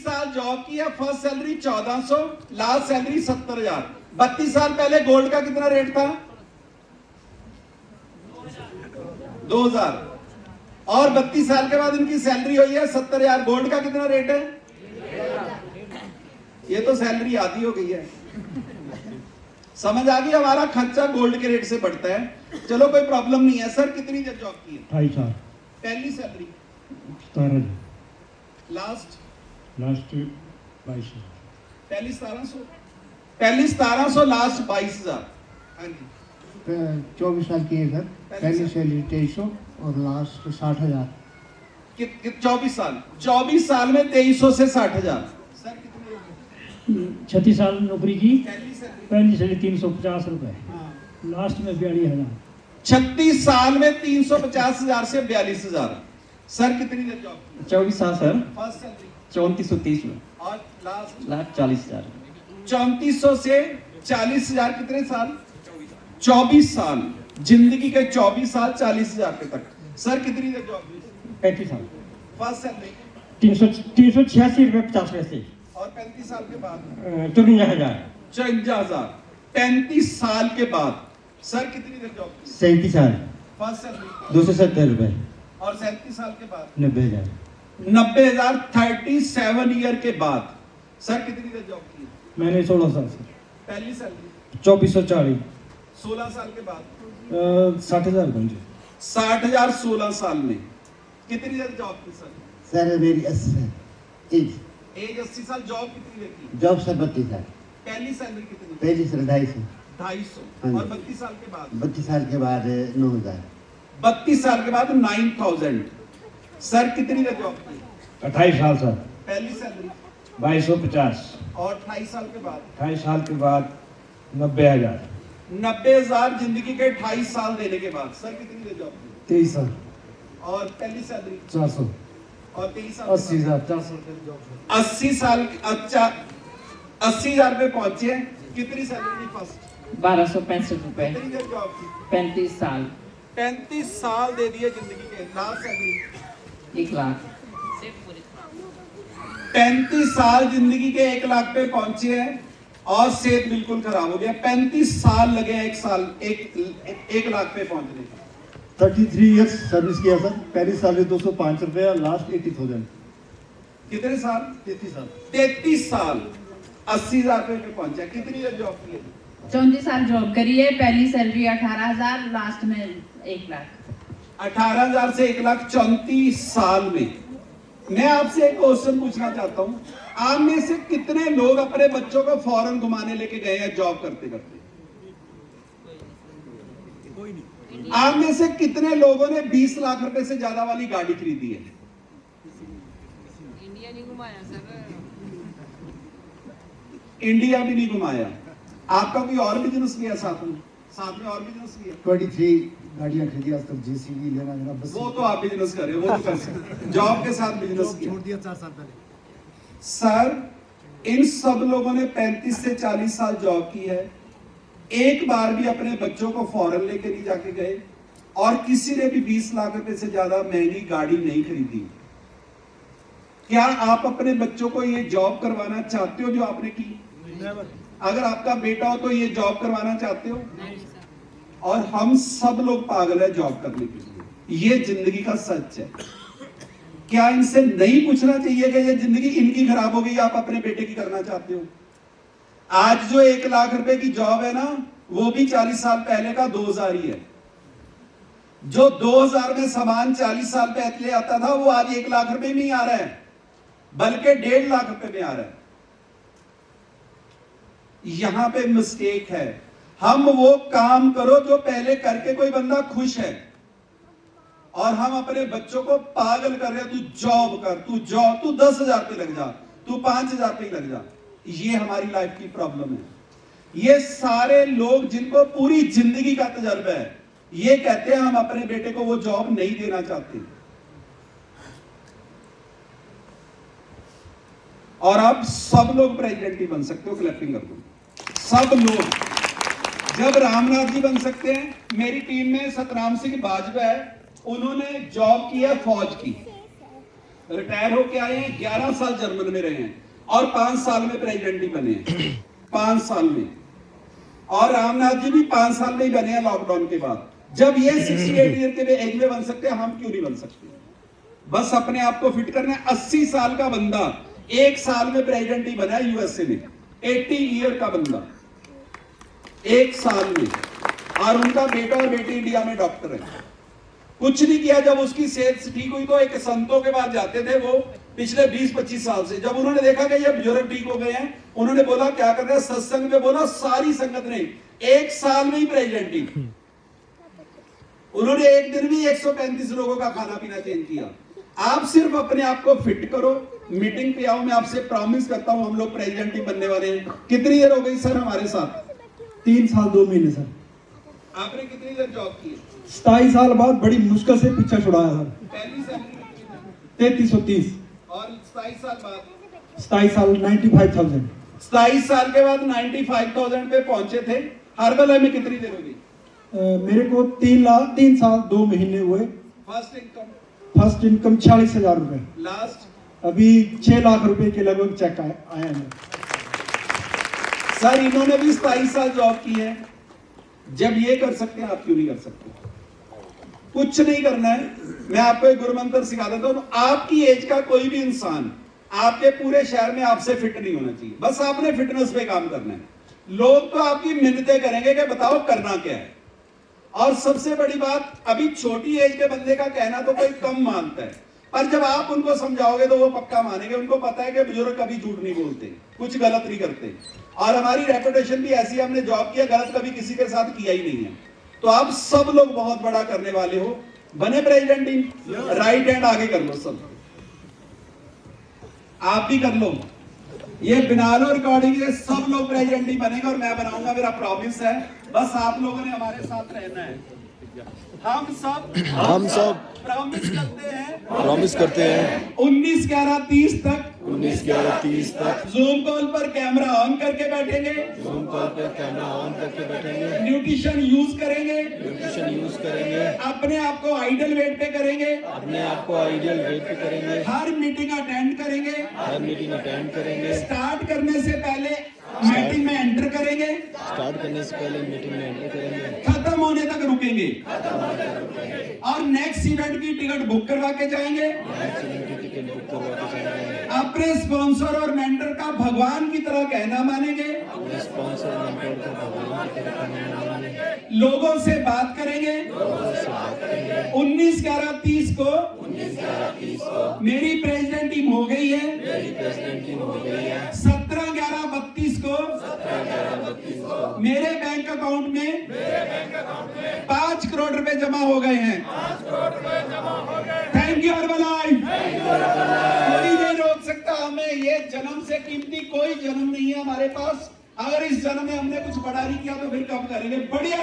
साल जॉब की है, फर्स्ट सैलरी 1400, लास्ट सैलरी 70,000। 32 साल पहले गोल्ड का कितना रेट था? 2000। और 32 साल के बाद इनकी सैलरी हुई है 70,000। गोल्ड का कितना रेट है? ये तो सैलरी आधी हो गई है। समझ आ गई? हमारा खर्चा गोल्ड के रेट से बढ़ता है। चलो कोई प्रॉब्लम नहीं है। सर कितनी देर जॉब की है? 2.5 साल। पहली सैलरी 17,000। लास्ट 22,000। पहली 1700, पहली 1700, लास्ट 22,000। हाँ जी 24 साल की है सर। पहली सैलरी 2300 और लास्ट 60,000। 24 साल, 24 साल में 2300 से 60,000। सर कितने? 36 साल नौकरी की, पहली सैलरी पहली सैलरी 350 रुपए, हाँ। लास्ट में 42,000। 36 साल में 350,000 से 42,000। सर कितनी देर जॉब की? 24 साल सर, फर्स्ट सैलरी 3430 में, और लास्ट लाख 40,000। 3400 से 40,000। कितने साल? 24 साल। जिंदगी के 24 साल 40,000 के तक। सर कितनी देर जॉब की? 35 साल, फर्स्ट सैलरी 386 रुपए 50 पैसे, और 35 साल के बाद 53,000। 54,000। 35 साल के बाद सर कितनी देर जॉब की? 37 साल, फर्स्ट सैलरी 270 रुपए, और 37 साल के बाद 90,000। 90,000। 37 ईयर के बाद सर कितनी देर जॉब की? मैंने 16 साल से पहली सैलरी 2440, 16 साल के बाद 60,000 बन जाए। 60,000। 16 साल में कितनी देर जॉब की? सर सर मेरी 80 साल एज। एज 80 साल। जॉब कितनी देर की? जॉब सर 32 साल। पहली सैलरी कितनी? पहली सर 250। 250। हाँ जी। और 32 साल के बाद 32 साल के बाद 9,000। 32 साल के बाद 9,000। सर कितनी देर जॉब की? 28 साल सर, पहली सैलरी 2250, और 28 साल के बाद 28 साल के बाद 90,000। 90,000। जिंदगी के 28 साल देने के बाद सर कितनी देर जॉब की? 23 साल, और पहली सैलरी 400, और 23 साल 80,000, 400 रुपए जॉब। 80 साल। अच्छा 80,000 पे पहुंचे। कितनी सैलरी थी फर्स्ट? 1265 रुपए, कितनी देर जॉब की? 35 साल, 35 साल दे दिए जिंदगी के। Last salary 1 lakh. 35 साल जिंदगी के 1 लाख पे पहुंचे हैं और सेहत बिल्कुल खराब हो गया। 35 साल लगे 1 लाख पे पहुंचने का। 33 इयर्स सर्विस किया सर। पहली सैलरी 205 रुपए और लास्ट 80,000। कितने साल? 33 साल। 33 साल 80,000 पे पहुंचा। कितनी देर जॉब की है? 34 साल जॉब करी है। पहली सैलरी 18,000, लास्ट में 1 लाख। 18,000 से 1 लाख 34 साल में। मैं आपसे एक क्वेश्चन पूछना चाहता हूं, आप में से कितने लोग अपने बच्चों को फॉरेन घुमाने लेके गए हैं जॉब करते करते? आप में से कितने लोगों ने 20 लाख रुपए से ज्यादा वाली गाड़ी खरीदी है? इंडिया नहीं घुमाया सर। इंडिया भी नहीं घुमाया। आपका कोई और बिजनेस किया साथ में? साथ में और बिजनेस किया? 23 गाड़ियां खरीदी आज तक। जेसीबी लेना मेरा बस। वो तो आप बिजनेस कर रहे हो, वो तो कर सकते। जॉब के साथ बिजनेस किया। छोड़ दिया 4 साल पहले। सर इन सब लोगों ने 35 से 40 साल जॉब की है। एक बार भी अपने बच्चों को फॉरेन लेके नहीं जाके गए और किसी ने भी 20 लाख रुपए से ज्यादा महंगी गाड़ी नहीं खरीदी। क्या आप अपने बच्चों को ये जॉब करवाना चाहते हो जो आपने की? अगर आपका बेटा हो तो ये जॉब करवाना चाहते हो? और हम सब लोग पागल है जॉब करने के लिए। ये जिंदगी का सच है। क्या इनसे नहीं पूछना चाहिए कि ये जिंदगी इनकी खराब हो गई, आप अपने बेटे की करना चाहते हो? आज जो 1 लाख रुपए की जॉब है ना, वो भी 40 साल पहले का 2,000 ही है। जो 2,000 में सामान 40 साल पहले आता था वो आज 1 लाख रुपए में ही आ रहा है, बल्कि 1.5 लाख रुपए में आ रहा है। यहां पे मिस्टेक है। हम वो काम करो जो पहले करके कोई बंदा खुश है, और हम अपने बच्चों को पागल कर रहे हैं। तू जॉब कर, तू 10,000 पे लग जा, तू 5,000 पे लग जा। ये हमारी लाइफ की प्रॉब्लम है। ये सारे लोग जिनको पूरी जिंदगी का तजर्बा है, ये कहते हैं हम अपने बेटे को वो जॉब नहीं देना चाहते। और अब सब लोग प्रेसिडेंट ही बन सकते हो, क्लैपिंग कर दो। सब लोग। जब रामनाथ जी बन सकते हैं, मेरी टीम में सतराम सिंह बाजवा है, उन्होंने जॉब की है फौज की। रिटायर होके आए हैं, 11 साल जर्मन में रहे हैं और 5 साल में प्रेसिडेंट ही बने हैं। 5 साल में। और रामनाथ जी भी 5 साल में ही बने हैं लॉकडाउन के बाद। जब ये 68 ईयर के एज में बन सकते हैं, हम क्यों नहीं बन सकते? बस अपने आप को फिट करना है। 80 साल का बंदा 1 साल में प्रेसिडेंट ही बना यूएसए में। 80 ईयर का बंदा 1 साल में, और उनका बेटा और बेटी इंडिया में डॉक्टर है। कुछ नहीं किया। जब उसकी सेहत ठीक हुई तो एक संतों के पास जाते थे वो पिछले 20-25 साल से। जब उन्होंने देखा कि ये बुजुर्ग ठीक हो गए हैं, उन्होंने बोला क्या कर रहे हैं? सत्संग में बोला सारी संगत ने 1 साल में ही प्रेसिडेंट ही। उन्होंने एक दिन में 135 लोगों का खाना पीना चेंज किया। आप सिर्फ अपने आप को फिट करो, मीटिंग पे आओ। मैं आपसे प्रॉमिस करता हूं हम लोग प्रेसिडेंट ही बनने वाले हैं। कितनी देर हो गई सर हमारे साथ? 3 साल 2 महीने सर। आपने कितनी देर जॉब की? 27 साल बाद बड़ी मुश्किल से पीछा छुड़ाया सर। पहली सैलरी 3330 और 27 साल बाद 27 साल 95,000। 27 साल के बाद 95,000 पे पहुंचे थे। हर्बल में कितनी देर हो गई? मेरे को 3 साल 2 महीने हुए। First income? फर्स्ट इनकम 40,000 रुपए। लास्ट? अभी 6 लाख रुपए के लगभग चेक आया है। सर इन्होंने भी 27 साल जॉब की है। जब ये कर सकते हैं, आप क्यों नहीं कर सकते? कुछ नहीं करना है। मैं आपको एक गुरु मंत्र सिखा देता हूं। आपकी एज का कोई भी इंसान आपके पूरे शहर में आपसे फिट नहीं होना चाहिए। बस आपने फिटनेस पे काम करना है। लोग तो आपकी मिन्नतें करेंगे कि बताओ करना क्या है। और सबसे बड़ी बात, अभी छोटी एज के बंदे का कहना तो कोई कम मानता है, पर जब आप उनको समझाओगे तो वो पक्का मानेंगे। उनको पता है कि बुजुर्ग कभी झूठ नहीं बोलते, कुछ गलत नहीं करते। और हमारी रेपुटेशन भी ऐसी है, हमने जॉब किया, गलत कभी किसी के साथ किया ही नहीं है। तो आप सब लोग बहुत बड़ा करने वाले हो। बने प्रेसिडेंट ही? राइट हैंड आगे कर लो सब। आप भी कर लो। ये बना लो रिकॉर्डिंग, ये सब लोग प्रेसिडेंट ही बनेंगे और मैं बनाऊंगा, मेरा प्रॉमिस है। बस आप लोगों ने हमारे साथ रहना है। हम सब प्रॉमिस करते हैं 19/11/30 तक जूम कॉल पर कैमरा ऑन करके बैठेंगे। न्यूट्रिशन यूज करेंगे। अपने आप को आइडियल वेट पे करेंगे। हर मीटिंग अटेंड करेंगे। स्टार्ट करने से पहले मीटिंग में एंटर करेंगे। खत्म होने तक रुकेंगे। और नेक्स्ट इवेंट की टिकट बुक करवा के जाएंगे। अपने स्पॉन्सर और मेंटर का भगवान की तरह कहना मानेंगे। लोगों से बात करेंगे। 19/11/30 को मेरी प्रेसिडेंट टीम हो गई है। 17/11/32 को मेरे बैंक अकाउंट में 5 करोड़ रुपए जमा हो गए हैं। Thank you Herbalife. कोई नहीं रोक सकता हमें। ये जन्म से कीमती कोई जन्म नहीं है हमारे पास। अगर इस जन्म में हमने कुछ बड़ा नहीं किया तो फिर कब करेंगे? बढ़िया